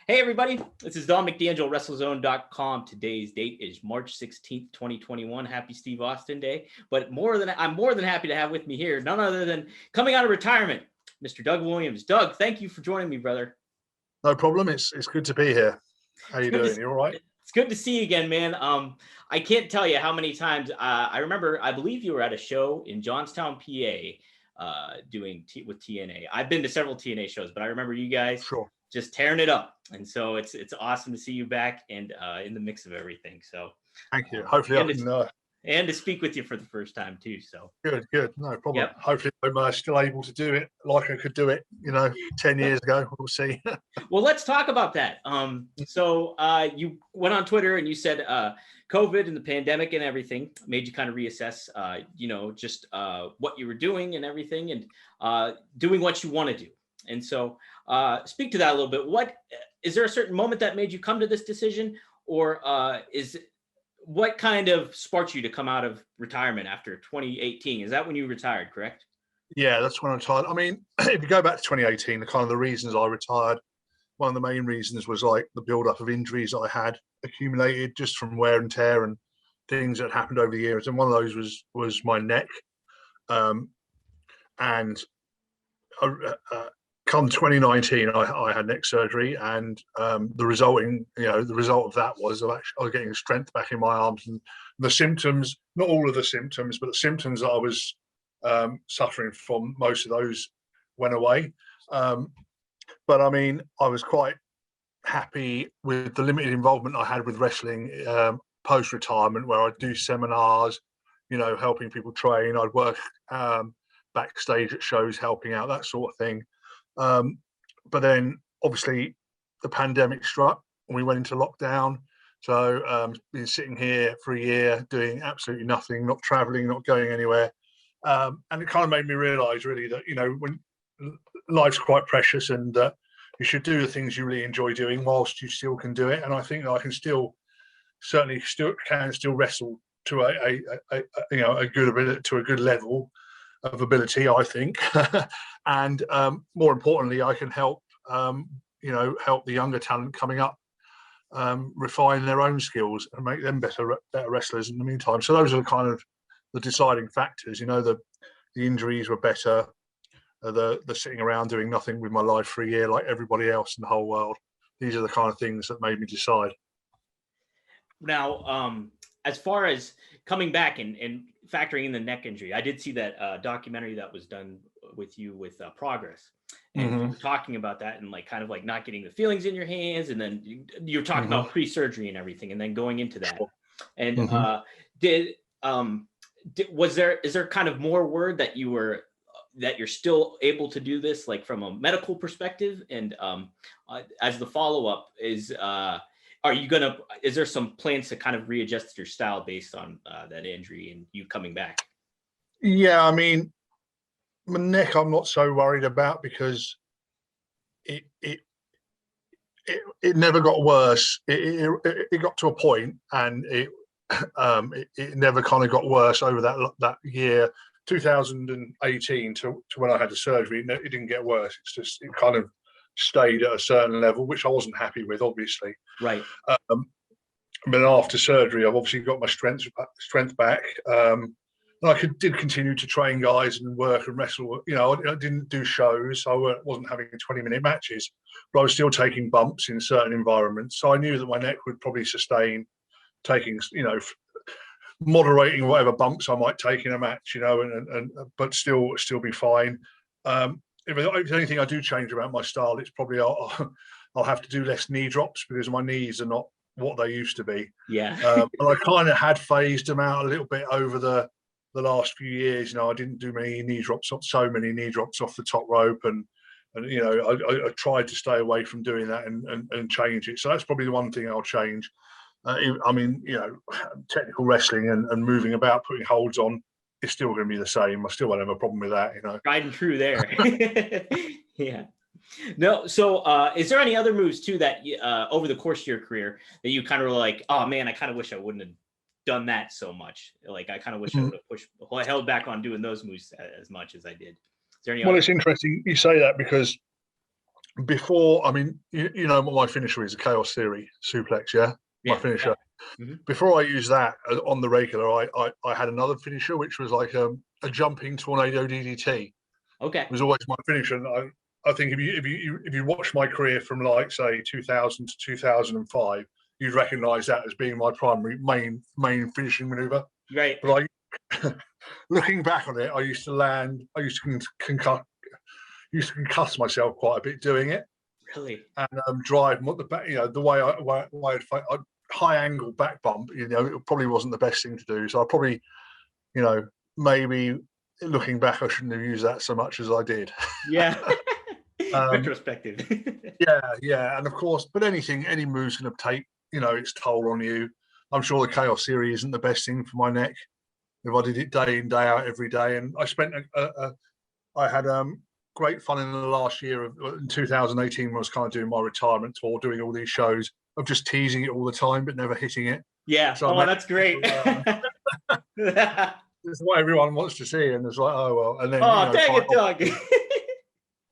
Hey everybody, this is Dominic, DeAngelo, WrestleZone.com. Today's date is March 16th, 2021. Happy Steve Austin Day. But I'm more than happy to have with me here, none other than coming out of retirement, Mr. Doug Williams. Doug, thank you for joining me, brother. No problem. It's good to be here. How you doing? You all right? It's good to see you again, man. I can't tell you how many times I remember. I believe you were at a show in Johnstown, PA, doing with TNA. I've been to several TNA shows, but I remember you guys just tearing it up, and so it's awesome to see you back and in the mix of everything. So thank you. Hopefully, I can and to speak with you for the first time too. So good, no problem. Yep. Hopefully, I'm still able to do it like I could do it, 10 years ago. We'll see. Well, let's talk about that. So you went on Twitter and you said COVID and the pandemic and everything made you kind of reassess, just what you were doing and everything, and doing what you want to do. And so speak to that a little bit. What is there a certain moment that made you come to this decision, or what kind of sparked you to come out of retirement after 2018? Is that when you retired, correct? Yeah, that's when I retired. I mean, if you go back to 2018, the reasons I retired, one of the main reasons was like the build-up of injuries I had accumulated just from wear and tear and things that happened over the years. And one of those was my neck. Come 2019, I had neck surgery, and the result of that was I was getting strength back in my arms, and the symptoms, not all of the symptoms, but the symptoms that I was suffering from, most of those went away. But I mean, I was quite happy with the limited involvement I had with wrestling post-retirement, where I'd do seminars, helping people train. I'd work backstage at shows, helping out, that sort of thing. But then obviously the pandemic struck and we went into lockdown. So been sitting here for a year doing absolutely nothing, not traveling, not going anywhere. And it kind of made me realize really that, when life's quite precious, and you should do the things you really enjoy doing whilst you still can do it. And I think I can still wrestle to a good ability, to a good level of ability, I think. And more importantly, I can help help the younger talent coming up refine their own skills and make them better wrestlers in the meantime. So those are kind of the deciding factors. The injuries were better, the sitting around doing nothing with my life for a year like everybody else in the whole world. These are the kind of things that made me decide. Now, as far as coming back and factoring in the neck injury, I did see that documentary that was done with you with Progress, and you were talking about that and kind of not getting the feelings in your hands, and then you're talking about pre-surgery and everything, and then going into that. And is there kind of more word that you're still able to do this, from a medical perspective? And as the follow-up is there some plans to kind of readjust your style based on that injury and you coming back? Yeah, I mean, my neck I'm not so worried about, because it never got worse. It got to a point, and it never kind of got worse over that year, 2018 to when I had the surgery. It didn't get worse. It's just, it kind of stayed at a certain level, which I wasn't happy with, obviously. Right. But after surgery, I've obviously got my strength back. And I did continue to train guys and work and wrestle. I didn't do shows. I wasn't having 20-minute matches, but I was still taking bumps in certain environments. So I knew that my neck would probably sustain taking, moderating whatever bumps I might take in a match, but still be fine. If there's anything I do change about my style, it's probably I'll have to do less knee drops, because my knees are not what they used to be. Yeah. But I kind of had phased them out a little bit over the last few years. I didn't do many knee drops, not so many knee drops off the top rope, and I tried to stay away from doing that and change it. So that's probably the one thing I'll change. I mean, technical wrestling and moving about, putting holds on, is still going to be the same. I still won't have a problem with that. Tried and true there. Yeah. No. So is there any other moves too that over the course of your career that you kind of were like, oh man, I kind of wish I wouldn't have done that so much? I kind of wish I would have held back on doing those moves as much as I did. Is there any It's interesting you say that, because before, I mean, you know what my finisher is, a chaos theory suplex, yeah? My finisher. Yeah. Mm-hmm. Before I used that on the regular, I had another finisher, which was like a jumping tornado DDT. Okay. It was always my finisher. And I think if you watch my career from like say 2000 to 2005, you'd recognise that as being my primary main finishing maneuver. Right. But looking back on it, I used to concuss myself quite a bit doing it. Really? And drive the back, the way I'd fight, high angle back bump, it probably wasn't the best thing to do. So I probably, maybe looking back, I shouldn't have used that so much as I did. Yeah. Retrospective. yeah. And of course, but any move's going to take, its toll on you. I'm sure the chaos theory isn't the best thing for my neck if I did it day in, day out, every day. And I spent, I had great fun in the last year in 2018 when I was kind of doing my retirement tour, doing all these shows of just teasing it all the time, but never hitting it. Yeah. So that's great. It's what everyone wants to see. And it's like, oh, well. And then, dang it, Doug.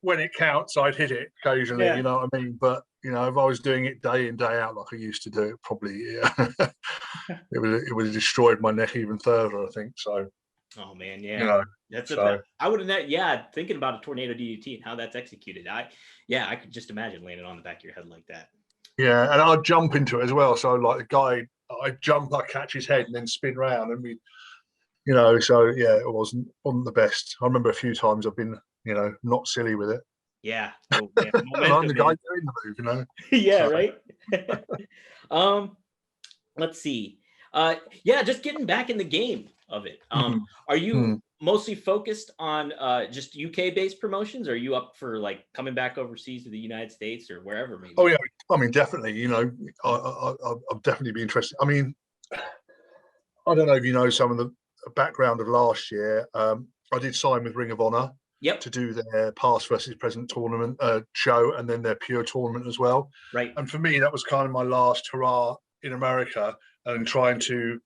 When it counts, I'd hit it occasionally, you know what I mean? But, if I was doing it day in, day out like I used to do, it probably, it would have destroyed my neck even further, I think. So. Oh man, yeah. That's so. I would have thinking about a tornado DDT and how that's executed. I could just imagine landing on the back of your head like that. Yeah, and I'd jump into it as well. So like the guy, I'd jump, I'd catch his head and then spin round and so yeah, it wasn't the best. I remember a few times I've been, not silly with it. Yeah. Oh, man. I'm the guy doing the move, Yeah, so. Right. Let's see. Just getting back in the game of it. Are you mostly focused on just UK based promotions? Or are you up for like coming back overseas to the United States or wherever maybe? Oh yeah, I mean definitely. I'll definitely be interested. I mean, I don't know if you know some of the background of last year. I did sign with Ring of Honor to do their past versus present tournament show, and then their pure tournament as well. Right. And for me, that was kind of my last hurrah in America and trying to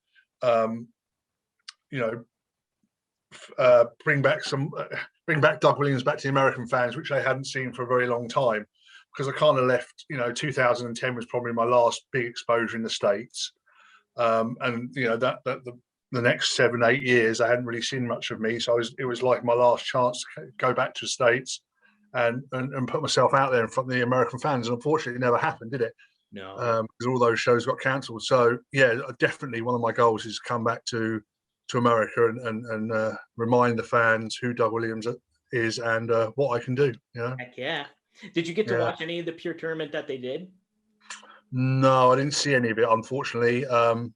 bring back Doug Williams back to the American fans, which they hadn't seen for a very long time, because I kind of left. 2010 was probably my last big exposure in the States, and the next 7-8 years I hadn't really seen much of me, so it was like my last chance to go back to the States and put myself out there in front of the American fans. And unfortunately, it never happened, did it? No, because all those shows got cancelled. So yeah, definitely one of my goals is to come back to America and remind the fans who Doug Williams is and what I can do. Heck yeah. Did you get to watch any of the pure tournament that they did? No, I didn't see any of it, unfortunately. It's a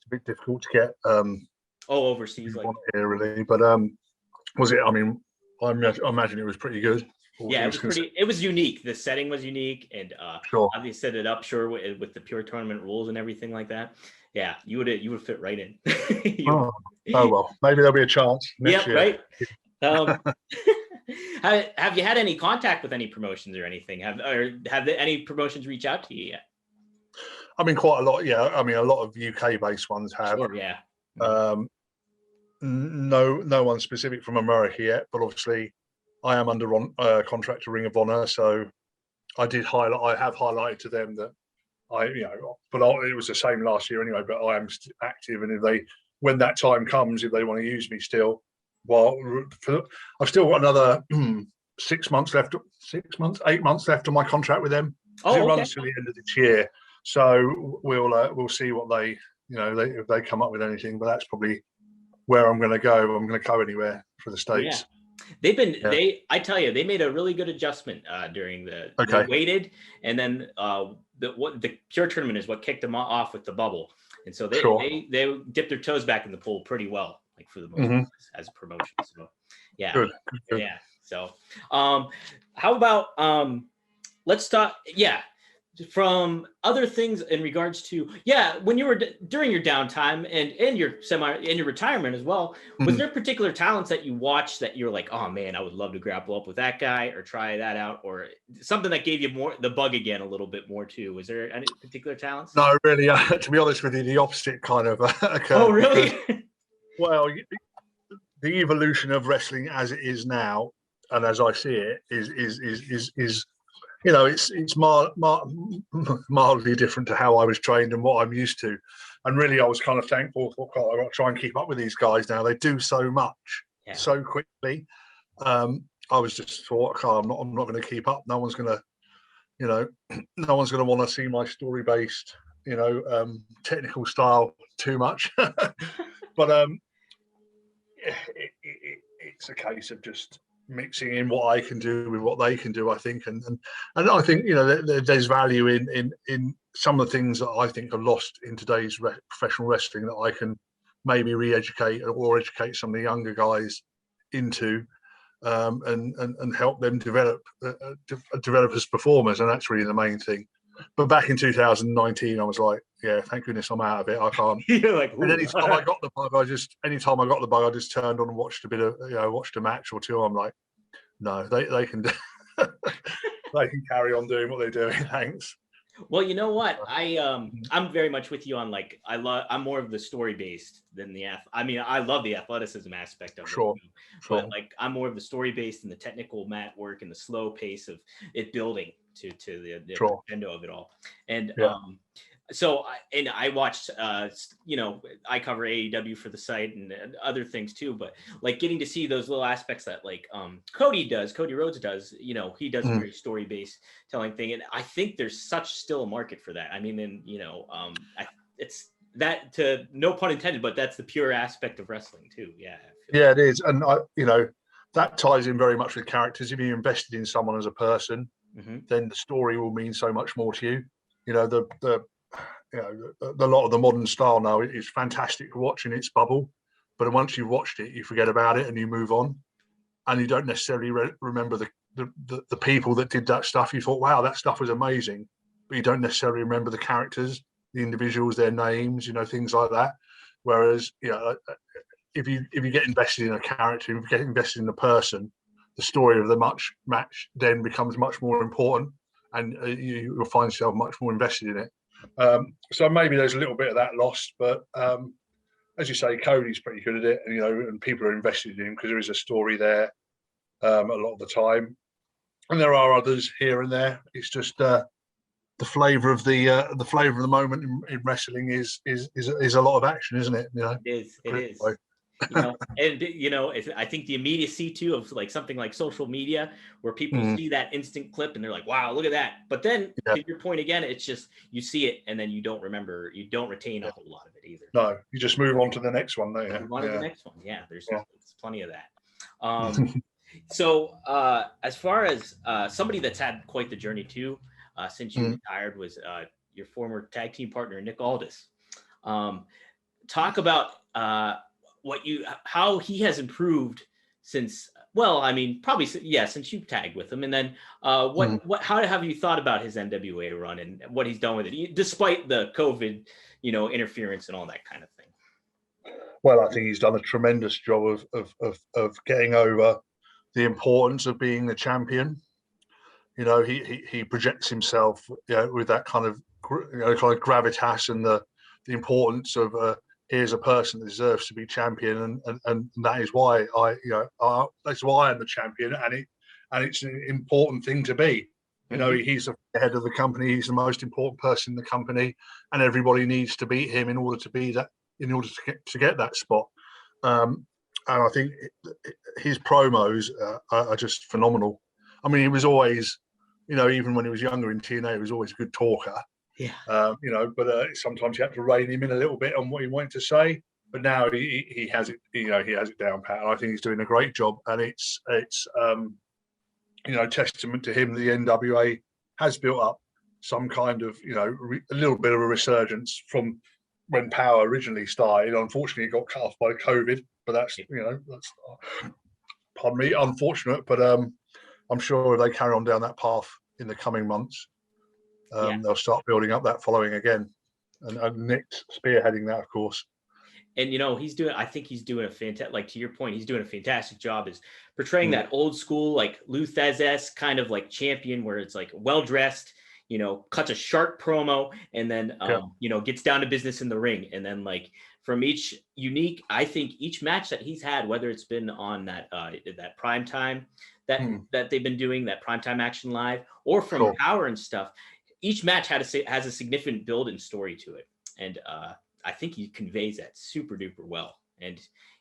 bit difficult to get overseas like here, really. But was it? I mean, I imagine it was pretty good. Yeah, it was unique. The setting was unique, and they set it up with the pure tournament rules and everything like that. Yeah, you would fit right in. Oh well, maybe there'll be a chance next year. Right. Have you had any contact with any promotions or anything? Have any promotions reach out to you yet? I mean, quite a lot. Yeah, I mean, a lot of UK-based ones have. Sure, yeah. No one specific from America yet, but obviously, I am under contract to Ring of Honor, so I have highlighted to them that it was the same last year anyway. But I am active, and when that time comes, if they want to use me still, I've still got another 8 months left on my contract with them. It runs till the end of this year, so we'll see what they if they come up with anything. But that's probably where I'm going to go. I'm going to go anywhere for the States. Yeah. I tell you, they made a really good adjustment during they waited, and then the pure tournament is what kicked them off with the bubble, and so they dipped their toes back in the pool pretty well, like for the most as a promotion. So yeah, good. Yeah. So how about let's talk from other things in regards to when you were during your downtime and your retirement as well, was there particular talents that you watched that you're like, oh man, I would love to grapple up with that guy or try that out, or something that gave you more the bug again a little bit more too? Was there any particular talents? No, really, to be honest with you, the opposite kind of occurred. Oh really? Well, the evolution of wrestling as it is now and as I see it is you know, it's mildly different to how I was trained and what I'm used to. And really, I was kind of thankful for, God, I've got to try and keep up with these guys now. They do so much so quickly. I was just thought, God, I'm not going to keep up. No one's going to, you know, no one's going to want to see my story-based, you know, technical style too much. But it's a case of just mixing in what I can do with what they can do, I think, and I think, you know, there's value in some of the things that I think are lost in today's professional wrestling that I can maybe re-educate or educate some of the younger guys into, and help them develop as performers, and that's really the main thing. But back in 2019, I was like, yeah, thank goodness I'm out of it. I can't. You're like, ooh. And anytime I got the bug, I just turned on and watched a bit of, you know, watched a match or two. I'm like, no, they can do, they can carry on doing what they're doing. Thanks. Well, you know what? I'm very much with you on, like, I'm more of the story based than I mean, I love the athleticism aspect of it. But like, I'm more of the story based and the technical mat work and the slow pace of it building to the crescendo of it all. And so I watched, you know, I cover AEW for the site and other things too, but like getting to see those little aspects that like Cody Rhodes does, you know, he does a very story-based telling thing. And I think there's still a market for that. I mean, and you know, it's that, to no pun intended, but that's the pure aspect of wrestling too. Yeah, it is. And you know, that ties in very much with characters. If you're invested in someone as a person, then the story will mean so much more to you. You know, you know, a lot of the modern style now is fantastic to watch in its bubble, but once you've watched it, you forget about it and you move on, and you don't necessarily remember the people that did that stuff. You thought, wow, that stuff was amazing, but you don't necessarily remember the characters, the individuals, their names, you know, things like that. Whereas, you know, if you get invested in a character, if you get invested in a person, the story of the match then becomes much more important, and you'll find yourself much more invested in it. So maybe there's a little bit of that lost, but as you say, Cody's pretty good at it, and you know, and people are invested in him because there is a story there a lot of the time, and there are others here and there. It's just the flavour of the moment in wrestling is a lot of action, isn't it? You know, it is. You know, and you know, I think the immediacy too of like something like social media, where people see that instant clip and they're like, wow, look at that. But then to your point again, it's just, you see it and then you don't retain a whole lot of it either. No, you just move on to the next one, don't you? Move on to the next one. Yeah, there's plenty of that. So as far as somebody that's had quite the journey too, since you retired, was your former tag team partner, Nick Aldis. Talk about how he has improved since, well, I mean, probably, since you tagged with him. And then how have you thought about his NWA run and what he's done with it, despite the COVID, you know, interference and all that kind of thing? Well, I think he's done a tremendous job of getting over the importance of being the champion. You know, he projects himself, you know, with that kind of gravitas and the importance of here's a person that deserves to be champion, and that is why that's why I'm the champion, and it's an important thing to be. You know, he's the head of the company, he's the most important person in the company, and everybody needs to beat him in order to get that spot. And I think his promos are just phenomenal. I mean, he was always, you know, even when he was younger in TNA, he was always a good talker. Yeah. You know, but sometimes you have to rein him in a little bit on what he wanted to say. But now he has it, you know, he has it down pat. And I think he's doing a great job. And it's you know, testament to him that the NWA has built up some kind of, you know, a little bit of a resurgence from when Power originally started. Unfortunately, it got cut off by COVID, but that's, you know, that's, pardon me, unfortunate. But I'm sure if they carry on down that path in the coming months, they'll start building up that following again, and Nick's spearheading that, of course. And you know, I think he's doing a fantastic, like to your point, he's doing a fantastic job is portraying that old school, like Lou Thesz kind of like champion, where it's like well dressed, you know, cuts a sharp promo, and then you know, gets down to business in the ring, and then like from each unique, I think each match that he's had, whether it's been on that prime time that they've been doing, that primetime action live, or from Power and stuff, each match has a significant build and story to it. And I think he conveys that super duper well. And,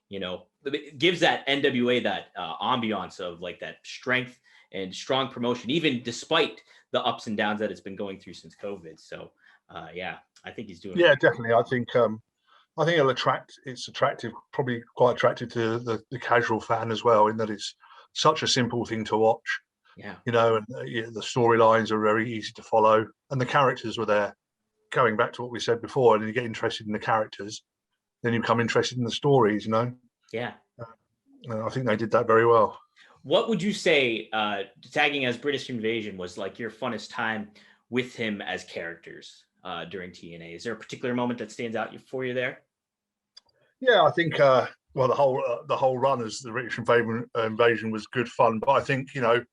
you know, it gives that NWA that ambiance of like that strength and strong promotion, even despite the ups and downs that it's been going through since COVID. So, yeah, I think he's doing. Yeah, definitely. I think it's attractive, probably quite attractive to the casual fan as well, in that it's such a simple thing to watch. Yeah. You know, and the storylines are very easy to follow, and the characters were there. Going back to what we said before, and you get interested in the characters, then you become interested in the stories, you know? Yeah. I think they did that very well. What would you say tagging as British Invasion was like your funnest time with him as characters during TNA? Is there a particular moment that stands out for you there? Yeah, I think well, the whole run as the British Invasion was good fun, but I think, you know,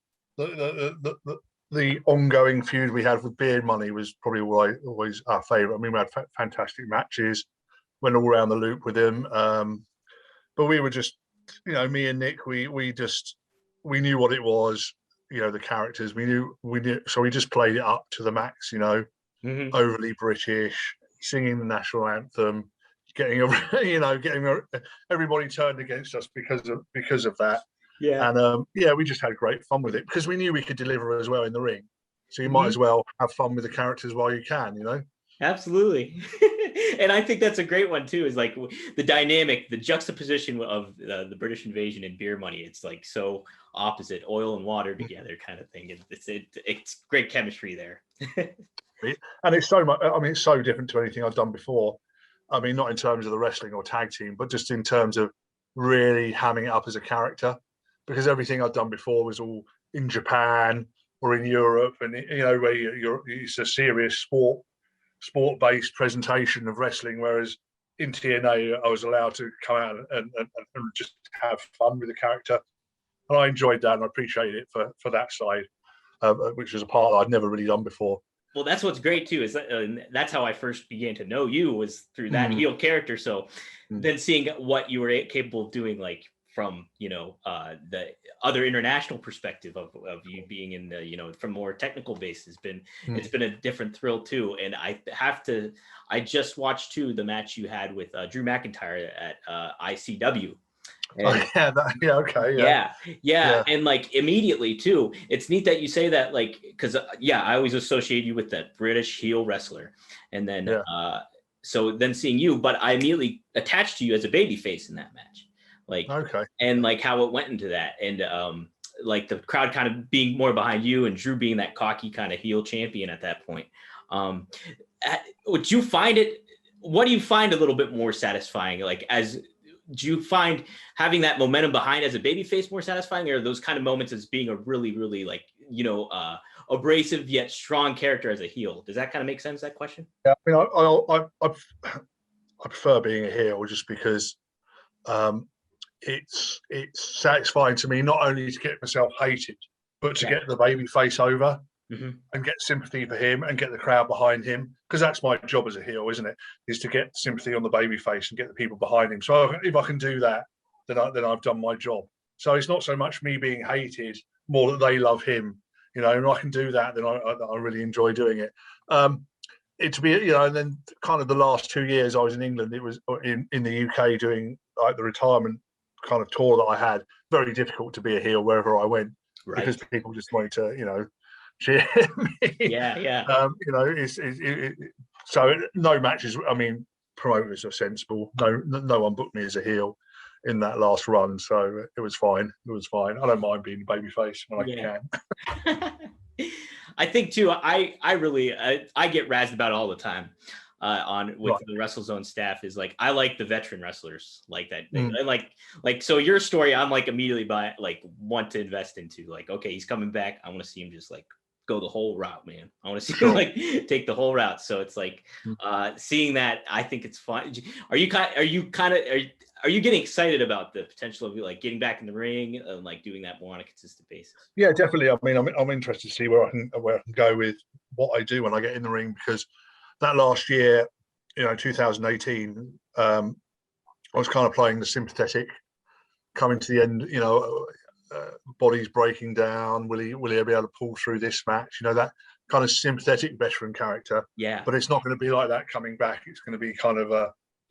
the ongoing feud we had with Beard Money was probably always our favourite. I mean, we had fantastic matches, went all around the loop with him, but we were just, you know, me and Nick, we knew what it was, you know, the characters. We knew, so we just played it up to the max, you know, overly British, singing the national anthem, getting everybody turned against us because of that. Yeah. And we just had great fun with it because we knew we could deliver as well in the ring. So you might as well have fun with the characters while you can, you know? Absolutely. And I think that's a great one too, is like the dynamic, the juxtaposition of the British Invasion and Beer Money. It's like so opposite, oil and water together kind of thing. It's great chemistry there. And it's so much, I mean, it's so different to anything I've done before. I mean, not in terms of the wrestling or tag team, but just in terms of really hamming it up as a character, because everything I've done before was all in Japan or in Europe, and you know, where it's a serious sport-based presentation of wrestling, whereas in TNA I was allowed to come out and just have fun with the character, and I enjoyed that and I appreciated it for that side, which was a part that I'd never really done before. Well, that's what's great too, is that's how I first began to know you, was through that heel character. So then seeing what you were capable of doing, like from, you know, the other international perspective of you being in the, you know, from more technical base has been, it's been a different thrill too. And I just watched too the match you had with Drew McIntyre at ICW. And, yeah. And like immediately too, it's neat that you say that, like, because I always associate you with that British heel wrestler, and then so then seeing you, but I immediately attached to you as a babyface in that match, like, and like how it went into that, and like the crowd kind of being more behind you, and Drew being that cocky kind of heel champion at that point. Would you find it? What do you find a little bit more satisfying? Like, do you find having that momentum behind as a babyface more satisfying, or are those kind of moments as being a really, really, like, you know, abrasive yet strong character as a heel? Does that kind of make sense, that question? Yeah, I mean, I prefer being a heel just because it's satisfying to me not only to get myself hated, but to get the babyface over. And get sympathy for him and get the crowd behind him, because that's my job as a heel, isn't it? Is to get sympathy on the babyface and get the people behind him. So if I can do that, then I've done my job. So it's not so much me being hated, more that they love him, you know. And I can do that, then I really enjoy doing it. To be, you know, and then kind of the last 2 years I was in England, it was in the UK doing like the retirement kind of tour that I had. Very difficult to be a heel wherever I went, because people just wanted to, you know, cheer me. You know, so no matches. I mean, promoters are sensible. No one booked me as a heel in that last run, so it was fine. I don't mind being a babyface when I can. I think too. I really get razzed about all the time with the WrestleZone staff, is like, I like the veteran wrestlers like that. And like so your story, I'm like immediately want to invest into, like, okay, he's coming back. I want to see him just like go the whole route, man. I want to see him like take the whole route. So it's like seeing that, I think it's fun. Are you getting excited about the potential of like getting back in the ring and like doing that more on a consistent basis? Yeah, definitely. I mean, I'm interested to see where I can go with what I do when I get in the ring, because that last year, you know, 2018, I was kind of playing the sympathetic, coming to the end, body's breaking down. Will he be able to pull through this match? That kind of sympathetic veteran character. Yeah. But it's not going to be like that coming back. It's going to be kind of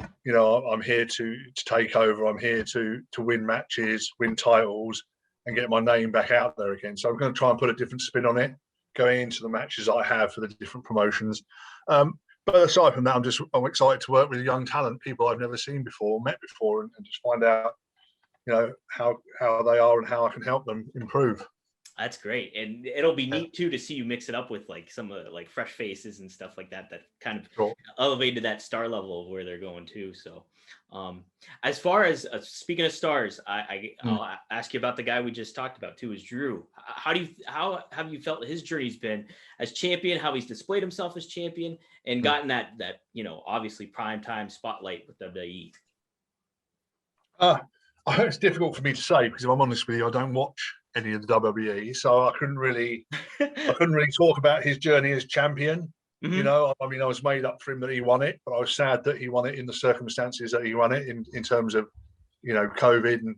I'm here to take over. I'm here to win matches, win titles, and get my name back out there again. So I'm going to try and put a different spin on it going into the matches I have for the different promotions. But aside from that, I'm excited to work with young talent, people I've never seen before, met before, and just find out, how they are and how I can help them improve. That's great. And it'll be neat too to see you mix it up with like some of like fresh faces and stuff like that kind of elevated that star level of where they're going too. So as far as speaking of stars, I'll ask you about the guy we just talked about too, is Drew. How have you felt his journey's been as champion, how he's displayed himself as champion and gotten that obviously prime time spotlight with WWE? It's difficult for me to say because if I'm honest with you, I don't watch any of the WWE, so I couldn't really talk about his journey as champion. Mm-hmm. I was made up for him that he won it, but I was sad that he won it in the circumstances that he won it in terms of COVID, and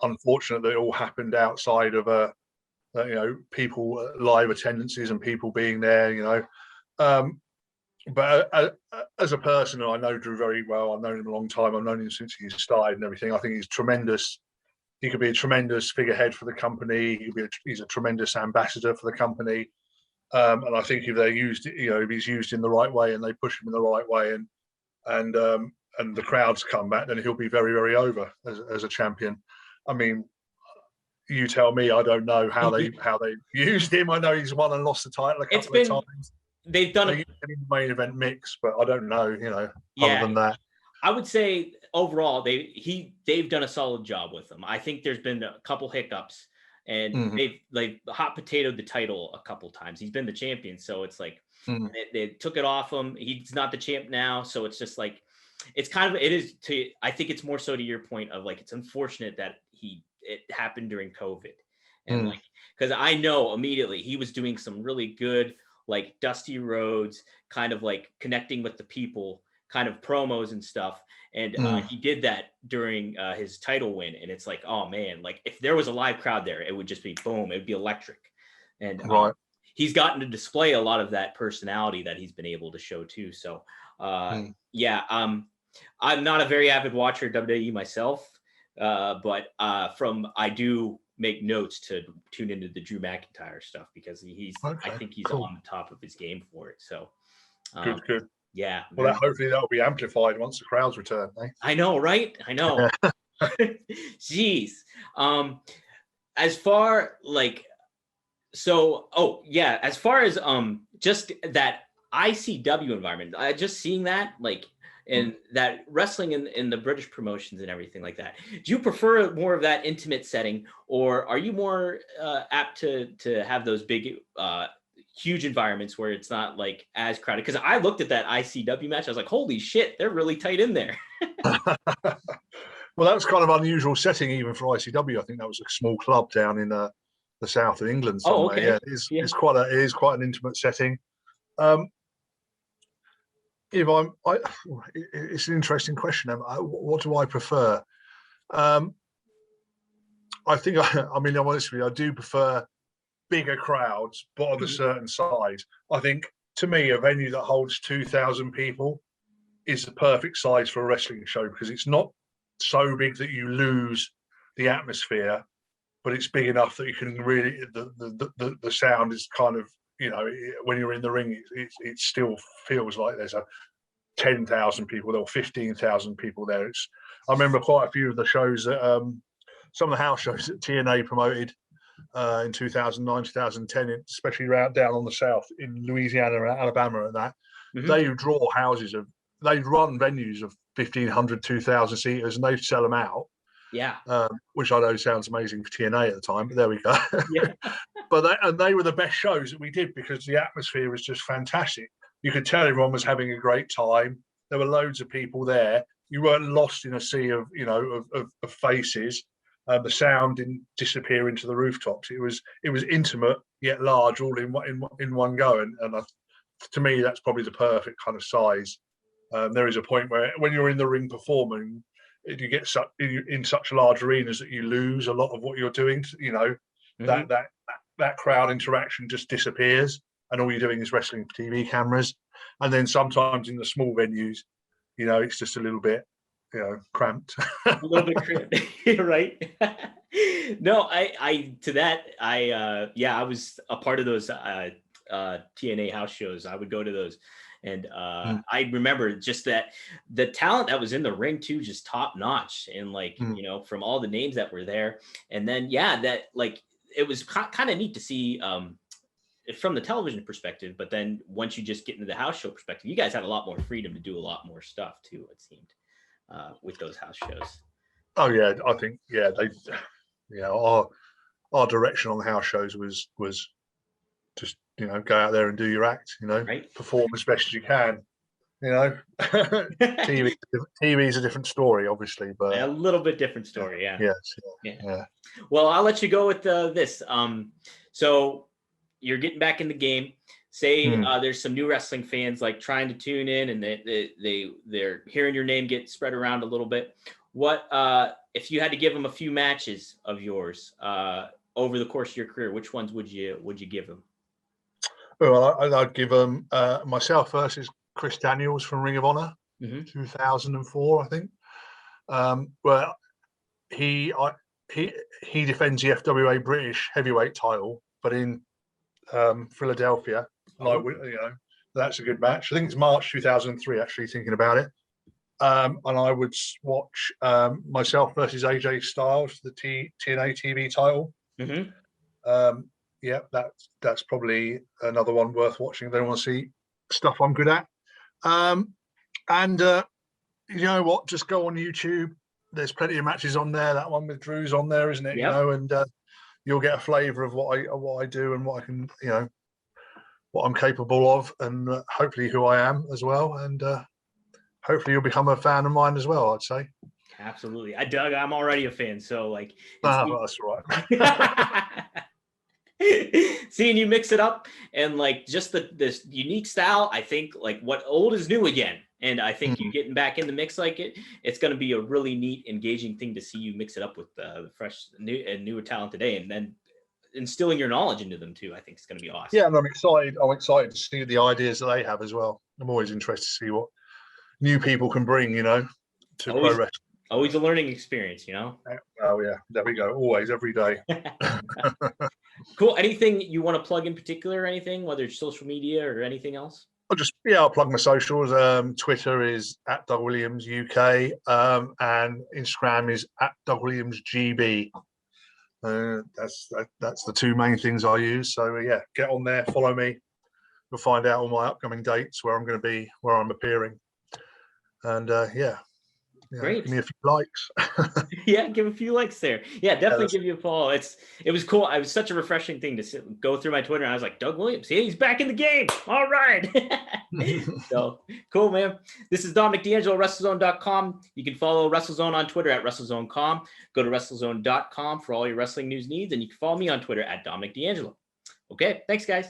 unfortunate that it all happened outside of people live attendances and people being there. But as a person, I know Drew very well. I've known him a long time. I've known him since he started and everything. I think he's tremendous. He could be a tremendous figurehead for the company. He's a tremendous ambassador for the company. And I think if they're used, if he's used in the right way and they push him in the right way, and the crowds come back, then he'll be very, very over as a champion. I mean, you tell me. I don't know how they used him. I know he's won and lost the title a couple of times. They've done it in the main event mix, but I don't know. Other than that, I would say overall they've done a solid job with him. I think there's been a couple hiccups, and they've hot potatoed the title a couple times. He's been the champion, so it's like they took it off him. He's not the champ now, so it's just like I think it's more so to your point of like it's unfortunate that it happened during COVID, and like because I know immediately he was doing some really good like Dusty Rhodes kind of like connecting with the people kind of promos and stuff. And he did that during his title win. And it's like, oh man, like if there was a live crowd there, it would just be boom, it would be electric. And he's gotten to display a lot of that personality that he's been able to show too. So I'm not a very avid watcher of WWE myself, but I do make notes to tune into the Drew McIntyre stuff because I think he's on the top of his game for it. So good. Yeah. Well, hopefully that'll be amplified once the crowds return. Eh? I know, right? I know. Jeez. As far like, as far as just that ICW environment, just seeing that like. And that wrestling in the British promotions and everything like that. Do you prefer more of that intimate setting, or are you more apt to have those big, huge environments where it's not like as crowded? Because I looked at that ICW match, I was like, holy shit, they're really tight in there. Well, that was kind of unusual setting even for ICW. I think that was a small club down in the south of England somewhere. Oh, okay. Yeah, it is quite an intimate setting. It's an interesting question. What do I prefer? I think, I'm honest with you, I do prefer bigger crowds, but on a certain size. I think, to me, a venue that holds 2,000 people is the perfect size for a wrestling show because it's not so big that you lose the atmosphere, but it's big enough that you can really, the sound is kind of, when you're in the ring, it still feels like there's 10,000 people there or 15,000 people there. I remember quite a few of the shows that some of the house shows that TNA promoted in 2009, 2010, especially down on the south in Louisiana and Alabama and that. They draw they run venues of 1,500, 2,000 seaters and they sell them out. Yeah. Which I know sounds amazing for TNA at the time, but there we go. Yeah. But they were the best shows that we did because the atmosphere was just fantastic. You could tell everyone was having a great time. There were loads of people there. You weren't lost in a sea of of faces. The sound didn't disappear into the rooftops. It was intimate yet large, all in one go. And to me, that's probably the perfect kind of size there is a point where when you're in the ring performing, you get in such large arenas that you lose a lot of what you're doing. You know, that crowd interaction just disappears, and all you're doing is wrestling for TV cameras. And then sometimes in the small venues, you know, it's just a little bit, you know, cramped. A little bit cramped, right? No, I was a part of those TNA house shows. I would go to those. And I remember just that the talent that was in the ring too, just top notch. And like, you know, from all the names that were there. And then, that like, it was kind of neat to see from the television perspective. But then once you just get into the house show perspective, you guys had a lot more freedom to do a lot more stuff too, it seemed, with those house shows. Oh yeah, I think, our direction on the house shows was just, you know, go out there and do your act, you know, right? Perform as best as you can, you know. TV is a different story, obviously, but a little bit different story. Yeah. Yeah. Well, I'll let you go with this. So you're getting back in the game. Say there's some new wrestling fans like trying to tune in, and they're hearing your name get spread around a little bit. What if you had to give them a few matches of yours over the course of your career? Which ones would you give them? Well, I'd give them myself versus Chris Daniels from Ring of Honor, 2004, I think. Well, he defends the FWA British heavyweight title, but in Philadelphia. You know, that's a good match. I think it's March 2003. Actually, thinking about it, and I would watch myself versus AJ Styles for the TNA TV title. That's probably another one worth watching if they want to see stuff I'm good at. And you know what? Just go on YouTube. There's plenty of matches on there. That one with Drew's on there, isn't it? Yep. You know, and you'll get a flavour of what I do and what I can, you know, what I'm capable of, and hopefully who I am as well. And hopefully you'll become a fan of mine as well, I'd say. Absolutely. Doug, I'm already a fan. So like, that's right. Seeing you mix it up and like just this unique style, I think like what old is new again. And I think you getting back in the mix like it's going to be a really neat, engaging thing to see you mix it up with the fresh newer talent today, and then instilling your knowledge into them too. I think it's going to be awesome. Yeah, and I'm excited to see the ideas that they have as well. I'm always interested to see what new people can bring, you know, to pro wrestling. Always a learning experience, you know. Oh yeah, there we go. Always, every day. Cool. Anything you want to plug in particular, or anything, whether it's social media or anything else? I'll plug my socials. Twitter is @DougWilliamsUK, and Instagram is @DougWilliamsGB. That's the two main things I use. So get on there, follow me. You'll find out all my upcoming dates, where I'm going to be, where I'm appearing, and Great. Give me a few likes. Yeah, give a few likes there. Yeah, definitely give you a follow. It was cool. It was such a refreshing thing to go through my Twitter, and I was like, Doug Williams, he's back in the game. All right. So cool, man. This is Dominic DeAngelo, WrestleZone.com. You can follow WrestleZone on Twitter @WrestleZone.com. Go to WrestleZone.com for all your wrestling news needs, and you can follow me on Twitter @Dominic DeAngelo. Okay, thanks, guys.